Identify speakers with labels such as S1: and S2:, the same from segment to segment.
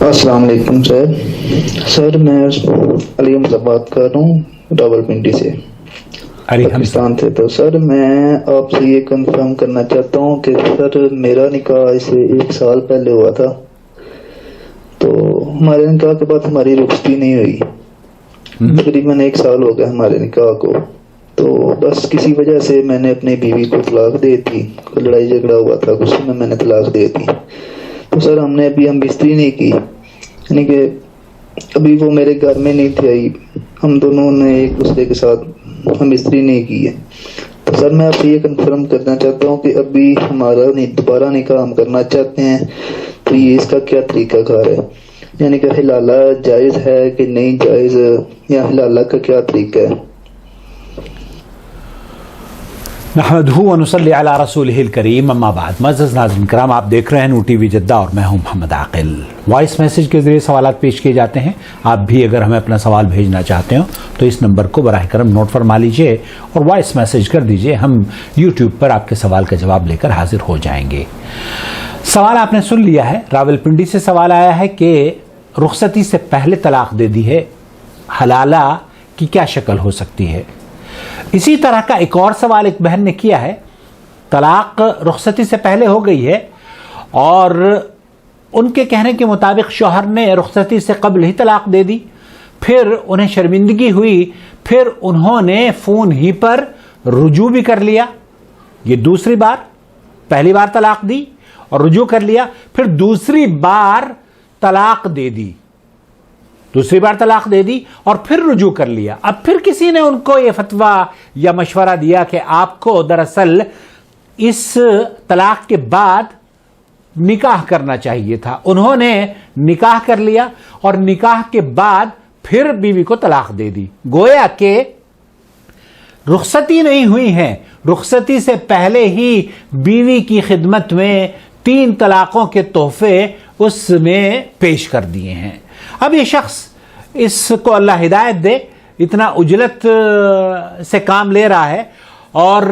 S1: السلام علیکم سر میں علی حمزہ بات کر رہا ہوں راولپنڈی سے، پاکستان سے۔ تو سر میں آپ سے یہ کنفرم کرنا چاہتا ہوں کہ سر میرا نکاح اسے 1 سال پہلے ہوا تھا، تو ہمارے نکاح کے بعد ہماری رخصتی نہیں ہوئی، تقریباً 1 سال ہو گیا ہمارے نکاح کو۔ تو بس کسی وجہ سے میں نے اپنی بیوی کو طلاق دے دی، کوئی لڑائی جھگڑا ہوا تھا، غصے میں نے طلاق دے دی۔ تو سر ہم نے ابھی ہم بستری نہیں کی، یعنی کہ ابھی وہ میرے گھر میں نہیں تھی آئی، ہم دونوں نے ایک دوسرے کے ساتھ ہم بستری نہیں کی ہے۔ تو سر میں آپ سے یہ کنفرم کرنا چاہتا ہوں کہ ابھی ہمارا دوبارہ نکاح ہم کرنا چاہتے ہیں، تو یہ اس کا کیا طریقہ کار ہے، یعنی کہ حلالہ جائز ہے کہ نہیں جائز، یا حلالہ کا کیا طریقہ ہے؟
S2: نحمدہ ونصلی علی رسولہ الکریم، اما بعد۔ معزز ناظرین کرام، آپ دیکھ رہے ہیں نو ٹی وی جدہ اور میں ہوں محمد عاقل۔ وائس میسج کے ذریعے سوالات پیش کیے جاتے ہیں، آپ بھی اگر ہمیں اپنا سوال بھیجنا چاہتے ہو تو اس نمبر کو براہ کرم نوٹ فرما لیجئے اور وائس میسج کر دیجئے، ہم یوٹیوب پر آپ کے سوال کا جواب لے کر حاضر ہو جائیں گے۔ سوال آپ نے سن لیا ہے، راولپنڈی سے سوال آیا ہے کہ رخصتی سے پہلے طلاق دے دی ہے، حلالہ کی کیا شکل ہو سکتی ہے؟ اسی طرح کا ایک اور سوال ایک بہن نے کیا ہے، طلاق رخصتی سے پہلے ہو گئی ہے اور ان کے کہنے کے مطابق شوہر نے رخصتی سے قبل ہی طلاق دے دی، پھر انہیں شرمندگی ہوئی، پھر انہوں نے فون ہی پر رجوع بھی کر لیا، یہ دوسری بار، پہلی بار طلاق دی اور رجوع کر لیا، پھر دوسری بار طلاق دے دی، دوسری بار طلاق دے دی اور پھر رجوع کر لیا۔ اب پھر کسی نے ان کو یہ فتویٰ یا مشورہ دیا کہ آپ کو دراصل اس طلاق کے بعد نکاح کرنا چاہیے تھا۔ انہوں نے نکاح کر لیا اور نکاح کے بعد پھر بیوی کو طلاق دے دی، گویا کہ رخصتی نہیں ہوئی ہے، رخصتی سے پہلے ہی بیوی کی خدمت میں 3 طلاقوں کے تحفے اس میں پیش کر دیے ہیں۔ اب یہ شخص، اس کو اللہ ہدایت دے، اتنا عجلت سے کام لے رہا ہے، اور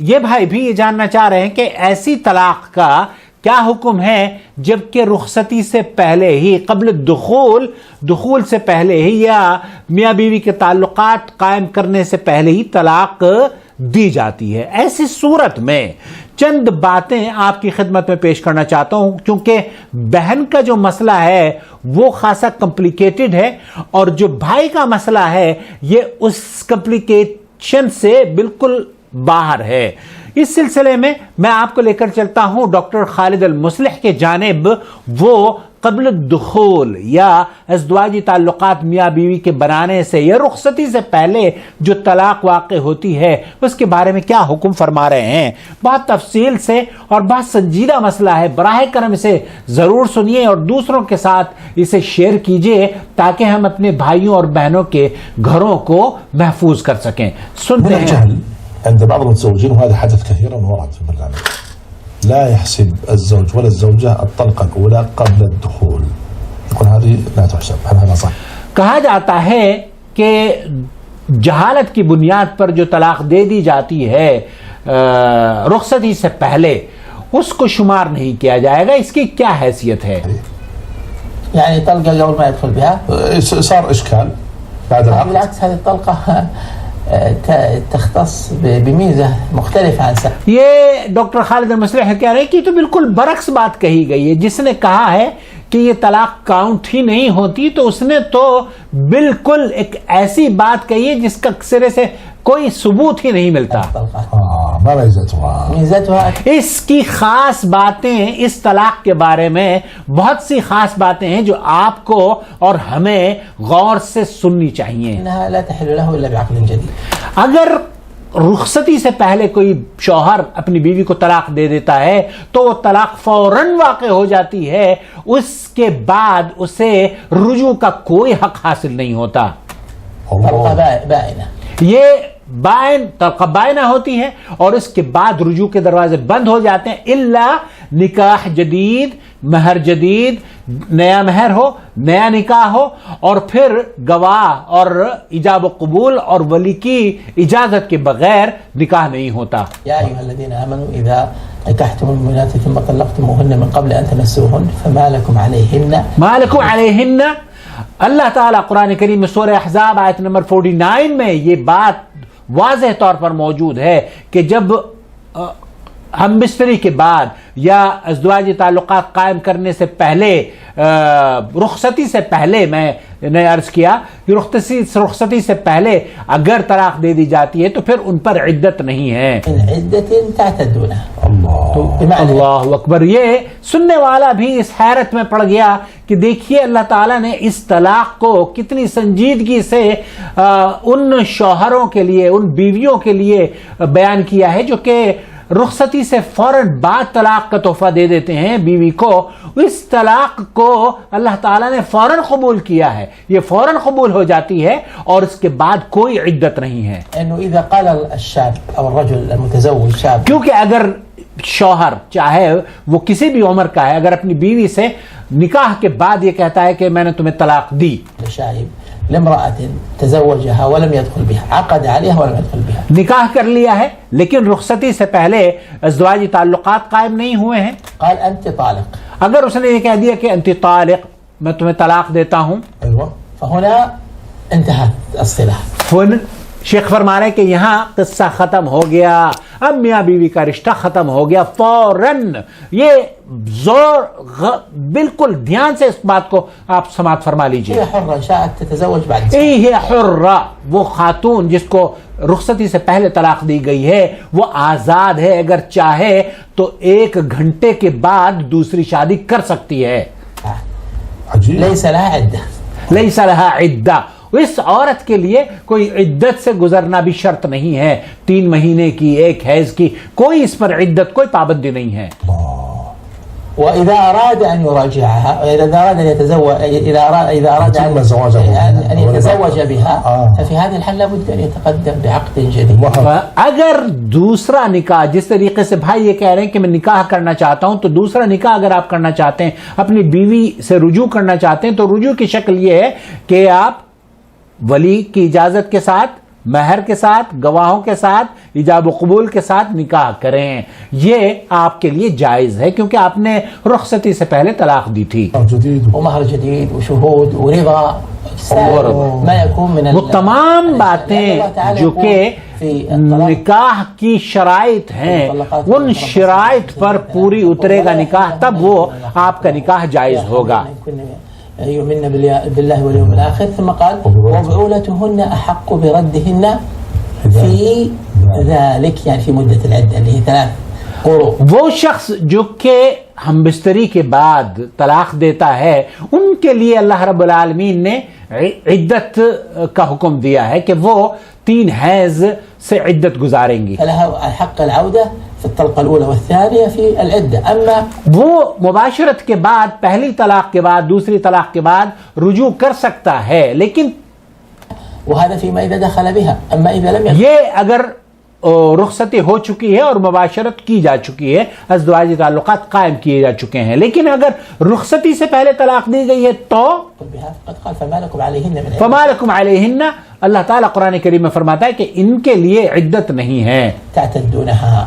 S2: یہ بھائی بھی یہ جاننا چاہ رہے ہیں کہ ایسی طلاق کا کیا حکم ہے جبکہ رخصتی سے پہلے ہی، قبل دخول سے پہلے ہی یا میاں بیوی کے تعلقات قائم کرنے سے پہلے ہی طلاق دی جاتی ہے۔ ایسی صورت میں چند باتیں آپ کی خدمت میں پیش کرنا چاہتا ہوں، کیونکہ بہن کا جو مسئلہ ہے وہ خاصا کمپلیکیٹڈ ہے اور جو بھائی کا مسئلہ ہے یہ اس کمپلیکیشن سے بالکل باہر ہے۔ اس سلسلے میں میں آپ کو لے کر چلتا ہوں ڈاکٹر خالد المصلح کے جانب، وہ قبل دخول یا ازدواجی تعلقات میاں بیوی کے بنانے سے یا رخصتی سے پہلے جو طلاق واقع ہوتی ہے اس کے بارے میں کیا حکم فرما رہے ہیں۔ بہت تفصیل سے اور بہت سنجیدہ مسئلہ ہے، براہ کرم اسے ضرور سنیے اور دوسروں کے ساتھ اسے شیئر کیجئے تاکہ ہم اپنے بھائیوں اور بہنوں کے گھروں کو محفوظ کر سکیں۔ سنتے ہیں۔
S3: عند بعض المتزوجين، وهذا حدث كثيرا ورد في البرنامج، لا يحسب الزوج ولا الزوجة الطلقة الأولى قبل الدخول، يقول هذه لا تحسب، هل هذا صح؟
S2: کہا جاتا ہے کہ جہالت کی بنیاد پر جو طلاق دے دی جاتی ہے رخصتی سے پہلے، اس کو شمار نہیں کیا جائے گا، اس کی کیا حیثیت ہے؟
S4: يعني طلقة قبل ما يدخل بها
S3: صار إشكال بعد العقد.
S4: بالعكس هذه الطلقة تختص بميزة مختلفة عن سائر۔
S2: یہ ڈاکٹر خالد المصلح کہہ رہے ہیں کہ تو بالکل برعکس بات کہی گئی ہے، جس نے کہا ہے کہ یہ طلاق کاؤنٹ ہی نہیں ہوتی تو اس نے تو بالکل ایک ایسی بات کہی ہے جس کا سرے سے کوئی ثبوت ہی نہیں ملتا۔
S3: ما ميزتها؟
S4: ميزتها
S2: اس کی خاص باتیں، اس طلاق کے بارے میں بہت سی خاص باتیں ہیں جو آپ کو اور ہمیں غور سے سننی چاہیے۔
S4: أنها لا تحل له إلا بعقد جديد۔
S2: اگر رخصتی سے پہلے کوئی شوہر اپنی بیوی کو طلاق دے دیتا ہے تو وہ طلاق فوراً واقع ہو جاتی ہے، اس کے بعد اسے رجوع کا کوئی حق حاصل نہیں ہوتا۔
S4: طلقة بائنة،
S2: یہ طلقہ بائنہ ہوتی ہے اور اس کے بعد رجوع کے دروازے بند ہو جاتے ہیں، الا نکاح جدید، مہر جدید، نیا مہر ہو، نیا نکاح ہو، اور پھر گواہ اور ایجاب و قبول اور ولی کی اجازت کے بغیر نکاح نہیں ہوتا۔
S4: یا ایھا الذین آمنوا اذا نکحتم المؤمنات ثم طلقتموهن من قبل ان تمسوهن فما لكم عليهن
S2: ما لكم علیہن، اللہ تعالیٰ قرآن کریم میں سورہ احزاب آیت نمبر 49 میں یہ بات واضح طور پر موجود ہے کہ جب ہم بستری کے بعد یا ازدواجی تعلقات قائم کرنے سے پہلے، رخصتی سے پہلے، میں نے عرض کیا کہ رخصتی سے پہلے اگر طلاق دے دی جاتی ہے تو پھر ان پر عدت نہیں ہے۔
S4: من عدة تعتدونها، بمعنى
S2: اللہ اکبر۔ یہ سننے والا بھی اس حیرت میں پڑ گیا کہ دیکھیے اللہ تعالیٰ نے اس طلاق کو کتنی سنجیدگی سے ان شوہروں کے لیے، ان بیویوں کے لیے بیان کیا ہے جو کہ رخصتی سے فوراً بعد طلاق کا تحفہ دے دیتے ہیں بیوی کو۔ اس طلاق کو اللہ تعالیٰ نے فوراً قبول کیا ہے، یہ فوراً قبول ہو جاتی ہے اور اس کے بعد کوئی عدت نہیں ہے۔
S4: انه اذا قال الشاب او الرجل المتزوج شاب،
S2: کیونکہ اگر شوہر چاہے وہ کسی بھی عمر کا ہے، اگر اپنی بیوی سے نکاح کے بعد یہ کہتا ہے کہ میں نے تمہیں طلاق دی،
S4: شايب لامرأة تزوجها ولم يدخل بها، عقد عليها ولم يدخل بها،
S2: نکاح کر لیا ہے لیکن رخصتی سے پہلے ازدواجی تعلقات قائم نہیں ہوئے ہیں،
S4: قال انت طالق،
S2: اگر اس نے یہ کہہ دیا کہ انت طالق، میں تمہیں طلاق دیتا ہوں،
S4: ايوه، فهنا انتهت الصلة۔
S2: شیخ فرما رہے کہ یہاں قصہ ختم ہو گیا، اب میاں بیوی کا رشتہ ختم ہو گیا فوراً۔ یہ بالکل دھیان سے اس بات کو آپ سماعت فرما لیجئے۔
S4: هي حرة شاءت تتزوج بعد سنة،
S2: اے حرہ، وہ خاتون جس کو رخصتی سے پہلے طلاق دی گئی ہے وہ آزاد ہے، اگر چاہے تو 1 گھنٹے کے بعد دوسری شادی کر سکتی ہے۔
S3: عجیب۔
S4: ليس لها عدة،
S2: لیس لہا عدہ، اس عورت کے لیے کوئی عدت سے گزرنا بھی شرط نہیں ہے، 3 مہینے کی، 1 حیض کی، کوئی اس پر عدت، کوئی پابندی نہیں ہے۔
S4: وإذا أراد أن يراجعها، إذا أراد أن يتزوج، إذا أراد
S3: يتم زواجه
S4: أن يتزوج بها، ففي هذه الحالة لابد أن يتقدم بعقد جديد۔
S2: اگر دوسرا نکاح، جس طریقے سے بھائی یہ کہہ رہے ہیں کہ میں نکاح کرنا چاہتا ہوں، تو دوسرا نکاح اگر آپ کرنا چاہتے ہیں، اپنی بیوی سے رجوع کرنا چاہتے ہیں، تو رجوع کی شکل یہ ہے کہ آپ ولی کی اجازت کے ساتھ، مہر کے ساتھ، گواہوں کے ساتھ، ایجاب و قبول کے ساتھ نکاح کریں۔ یہ آپ کے لیے جائز ہے کیونکہ آپ نے رخصتی سے پہلے طلاق دی تھی۔
S3: جديد
S4: ومهر جديد وشهود ورضا، ما يكون من
S2: وہ تمام باتیں جو کہ نکاح کی شرائط ہیں، ان شرائط پر پوری اترے گا نکاح، تب وہ آپ کا نکاح جائز ہوگا۔
S4: يؤمن بالله واليوم الآخر، ثم قال وبعولتهن أحق بردهن في ذلك، يعني في مدة العدة اللي هي 3 قروء۔
S2: وہ شخص جو کہ ہم بستری کے بعد طلاق دیتا ہے، ان کے لیے اللہ رب العالمین نے عدت کا حکم دیا ہے کہ وہ 3 حیض سے عدت گزاریں گی،
S4: فلها حق العودة في الطلقة الأولى والثانية في العدة۔ أما
S2: وہ مباشرت کے بعد، پہلی طلاق کے بعد، دوسری طلاق کے بعد رجوع کر سکتا ہے، لیکن
S4: وهذا فيما إذا دخل بها، أما إذا لم يدخل،
S2: یہ اگر رخصتی ہو چکی ہے اور مباشرت کی جا چکی ہے، ازدواجی تعلقات قائم کیے جا چکے ہیں، لیکن اگر رخصتی سے پہلے طلاق دی گئی ہے تو
S4: بها فقد قال فما لكم عليهن من عدة،
S2: فما لكم علیہن، اللہ تعالیٰ قرآن کریم میں فرماتا ہے کہ ان کے لیے عدت نہیں ہے۔
S4: تعتدونها۔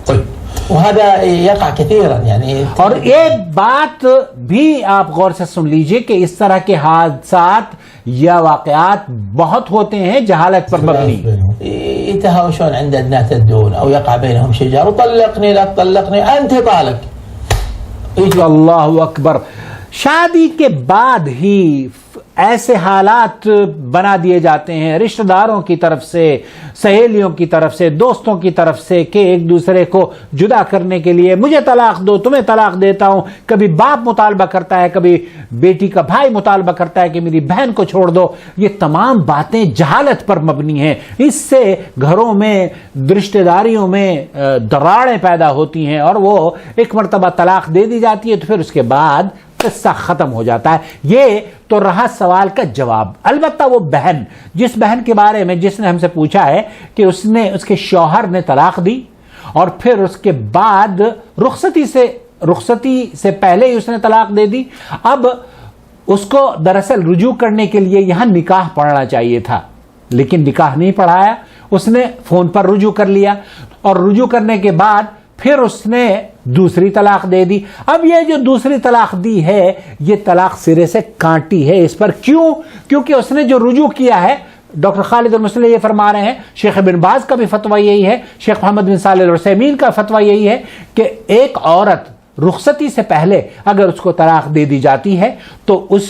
S3: طيب،
S4: وهذا يقع كثيرا، يعني
S2: اور ایک بات بھی آپ غور سے سن لیجئے کہ اس طرح کے حادثات یا واقعات بہت ہوتے ہیں جہالت پر مبنی۔
S4: يتهاوشون عند أدناة الدون أو يقع بينهم شجار، طلقني لا تطلقني أنت طالق،
S2: اللہ اکبر۔ شادی کے بعد ہی ایسے حالات بنا دیے جاتے ہیں رشتہ داروں کی طرف سے، سہیلیوں کی طرف سے، دوستوں کی طرف سے، کہ ایک دوسرے کو جدا کرنے کے لیے مجھے طلاق دو، تمہیں طلاق دیتا ہوں۔ کبھی باپ مطالبہ کرتا ہے، کبھی بیٹی کا بھائی مطالبہ کرتا ہے کہ میری بہن کو چھوڑ دو۔ یہ تمام باتیں جہالت پر مبنی ہیں، اس سے گھروں میں، رشتہ داریوں میں دراڑیں پیدا ہوتی ہیں اور وہ ایک مرتبہ طلاق دے دی جاتی ہے تو پھر اس کے بعد قصہ ختم ہو جاتا ہے۔ یہ تو رہا سوال کا جواب۔ البتہ وہ بہن، جس بہن کے بارے میں جس نے ہم سے پوچھا ہے کہ اس کے شوہر نے طلاق دی اور پھر اس کے بعد رخصتی سے پہلے ہی اس نے طلاق دے دی. اب اس کو دراصل رجوع کرنے کے لیے یہاں نکاح پڑھنا چاہیے تھا، لیکن نکاح نہیں پڑھایا، اس نے فون پر رجوع کر لیا، اور رجوع کرنے کے بعد پھر اس نے دوسری طلاق دے دی. اب یہ جو دوسری طلاق دی ہے یہ طلاق سرے سے کانٹی ہے. اس پر کیونکہ اس نے جو رجوع کیا ہے، ڈاکٹر خالد المصلح یہ فرما رہے ہیں، شیخ بن باز کا بھی فتویٰ یہی ہے، شیخ محمد بن صالح العثیمین کا فتویٰ یہی ہے کہ ایک عورت رخصتی سے پہلے اگر اس کو طلاق دے دی جاتی ہے تو اس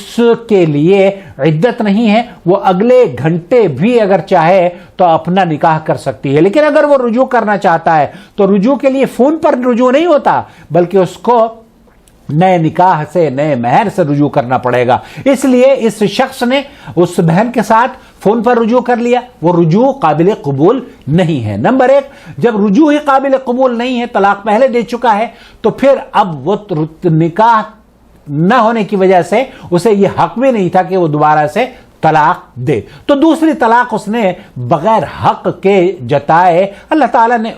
S2: کے لیے عدت نہیں ہے، وہ اگلے گھنٹے بھی اگر چاہے تو اپنا نکاح کر سکتی ہے. لیکن اگر وہ رجوع کرنا چاہتا ہے تو رجوع کے لیے فون پر رجوع نہیں ہوتا، بلکہ اس کو نئے نکاح سے، نئے مہر سے رجوع کرنا پڑے گا. اس لیے اس شخص نے اس بہن کے ساتھ فون پر رجوع کر لیا، وہ رجوع قابل قبول نہیں ہے. نمبر ایک، جب رجوع ہی قابل قبول نہیں ہے، طلاق پہلے دے چکا ہے، تو پھر اب وہ نکاح نہ ہونے کی وجہ سے اسے یہ حق بھی نہیں تھا کہ وہ دوبارہ سے طلاق دے. تو دوسری طلاق اس نے بغیر حق کے جتائے. اللہ تعالیٰ نے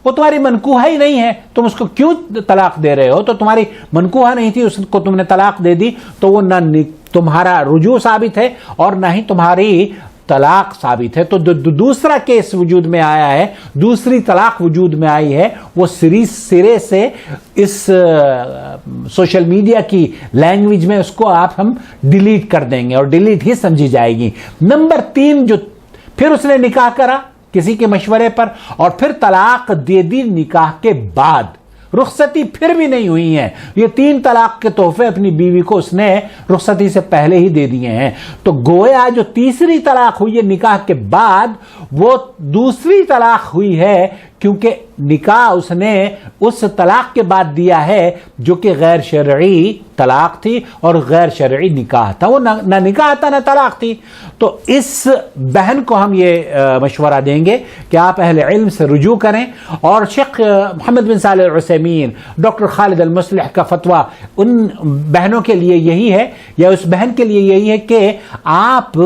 S2: وہ تمہاری منکوحہ ہی نہیں ہے، تم اس کو کیوں طلاق دے رہے ہو؟ تو تمہاری منکوحہ نہیں تھی، اس کو تم نے طلاق دے دی، تو وہ نہ تمہارا رجوع ثابت ہے اور نہ ہی تمہاری طلاق ثابت ہے. تو دوسرا کیس وجود میں آیا ہے، دوسری طلاق وجود میں آئی ہے، وہ سرے سے اس سوشل میڈیا کی لینگویج میں اس کو ہم ڈیلیٹ کر دیں گے، اور ڈیلیٹ ہی سمجھی جائے گی. نمبر 3، جو پھر اس نے نکاح کرا کسی کے مشورے پر، اور پھر طلاق دے دی نکاح کے بعد، رخصتی پھر بھی نہیں ہوئی ہے. یہ 3 طلاق کے تحفے اپنی بیوی کو اس نے رخصتی سے پہلے ہی دے دیے ہیں. تو گویا جو تیسری طلاق ہوئی ہے نکاح کے بعد، وہ دوسری طلاق ہوئی ہے، کیونکہ نکاح اس نے اس طلاق کے بعد دیا ہے جو کہ غیر شرعی طلاق تھی اور غیر شرعی نکاح تھا. وہ نہ نکاح تھا نہ طلاق تھی. تو اس بہن کو ہم یہ مشورہ دیں گے کہ آپ اہل علم سے رجوع کریں، اور شیخ محمد بن صالح العثیمین، ڈاکٹر خالد المصلح کا فتویٰ ان بہنوں کے لیے یہی ہے، یا اس بہن کے لیے یہی ہے کہ آپ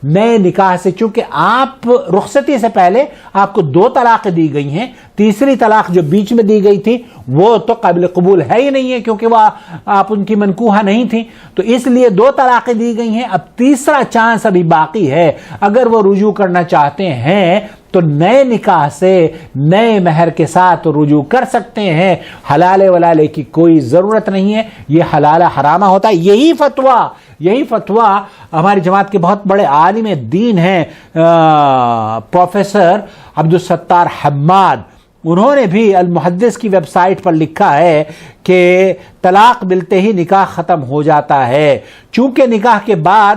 S2: نئے نکاح سے، چونکہ آپ رخصتی سے پہلے آپ کو 2 طلاقیں دی گئی ہیں، تیسری طلاق جو بیچ میں دی گئی تھی وہ تو قابل قبول ہے ہی نہیں ہے، کیونکہ وہ آپ ان کی منکوحہ نہیں تھی. تو اس لیے 2 طلاقیں دی گئی ہیں. اب تیسرا چانس ابھی باقی ہے. اگر وہ رجوع کرنا چاہتے ہیں تو نئے نکاح سے، نئے مہر کے ساتھ رجوع کر سکتے ہیں. حلال ولالے کی کوئی ضرورت نہیں ہے، یہ حلال حرامہ ہوتا ہے. یہی فتویٰ ہماری جماعت کے بہت بڑے عالم دین ہیں پروفیسر عبدالستار حماد، انہوں نے بھی المحدث کی ویب سائٹ پر لکھا ہے کہ طلاق ملتے ہی نکاح ختم ہو جاتا ہے. چونکہ نکاح کے بعد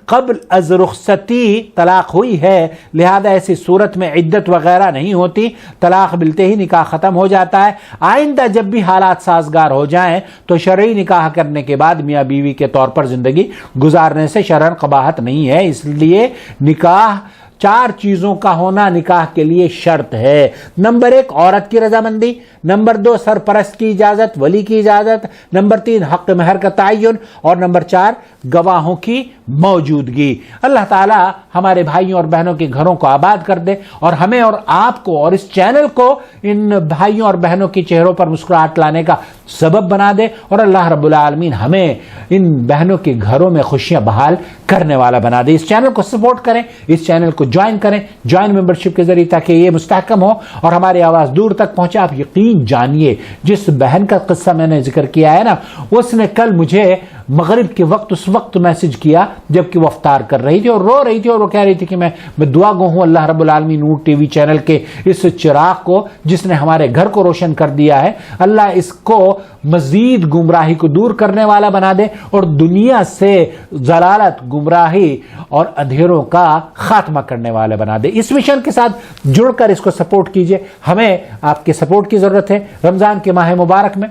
S2: قبل از رخصتی طلاق ہوئی ہے، لہذا ایسی صورت میں عدت وغیرہ نہیں ہوتی، طلاق ملتے ہی نکاح ختم ہو جاتا ہے. آئندہ جب بھی حالات سازگار ہو جائیں تو شرعی نکاح کرنے کے بعد میاں بیوی کے طور پر زندگی گزارنے سے شرعاً قباحت نہیں ہے. اس لیے نکاح 4 چیزوں کا ہونا نکاح کے لیے شرط ہے. نمبر 1، عورت کی رضامندی. نمبر 2، سرپرست کی اجازت، ولی کی اجازت. نمبر 3، حق مہر کا تعین. اور نمبر 4، گواہوں کی موجودگی. اللہ تعالی ہمارے بھائیوں اور بہنوں کے گھروں کو آباد کر دے، اور ہمیں اور آپ کو اور اس چینل کو ان بھائیوں اور بہنوں کے چہروں پر مسکراہٹ لانے کا سبب بنا دے، اور اللہ رب العالمین ہمیں ان بہنوں کے گھروں میں خوشیاں بحال کرنے والا بنا دے. اس چینل کو سپورٹ کریں، اس چینل کو جوائن کریں، جوائن ممبرشپ کے ذریعے، تاکہ یہ مستحکم ہو اور ہماری آواز دور تک پہنچے. آپ یقین جانیے، جس بہن کا قصہ میں نے ذکر کیا ہے نا، اس نے کل مجھے مغرب کے وقت اس وقت میسج کیا جبکہ وہ افطار کر رہی تھی اور رو رہی تھی، اور وہ کہہ رہی تھی کہ میں دعا گو ہوں اللہ رب العالمین نور ٹی وی چینل کے اس چراغ کو جس نے ہمارے گھر کو روشن کر دیا ہے، اللہ اس کو مزید گمراہی کو دور کرنے والا بنا دے اور دنیا سے ضلالت، گمراہی اور اندھیروں کا خاتمہ کرنے والا بنا دے. اس مشن کے ساتھ جڑ کر اس کو سپورٹ کیجئے. ہمیں آپ کے سپورٹ کی ضرورت ہے. رمضان کے ماہ مبارک میں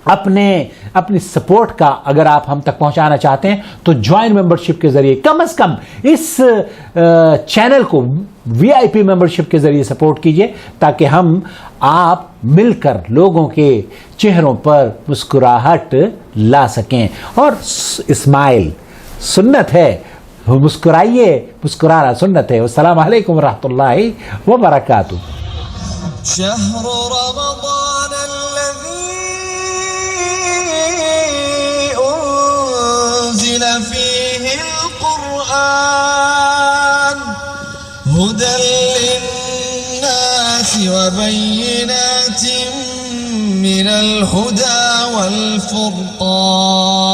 S2: اپنی سپورٹ کا اگر آپ ہم تک پہنچانا چاہتے ہیں تو جوائن ممبرشپ کے ذریعے کم از کم اس چینل کو VIP ممبرشپ کے ذریعے سپورٹ کیجئے، تاکہ ہم آپ مل کر لوگوں کے چہروں پر مسکراہٹ لا سکیں. اور اسمائل سنت ہے، مسکرائیے، مسکرانا سنت ہے. السلام علیکم ورحمۃ اللہ وبرکاتہ.
S5: شهر رمضان الذي أنزل فيه القرآن هدى للناس وبينات من الهدى والفرقان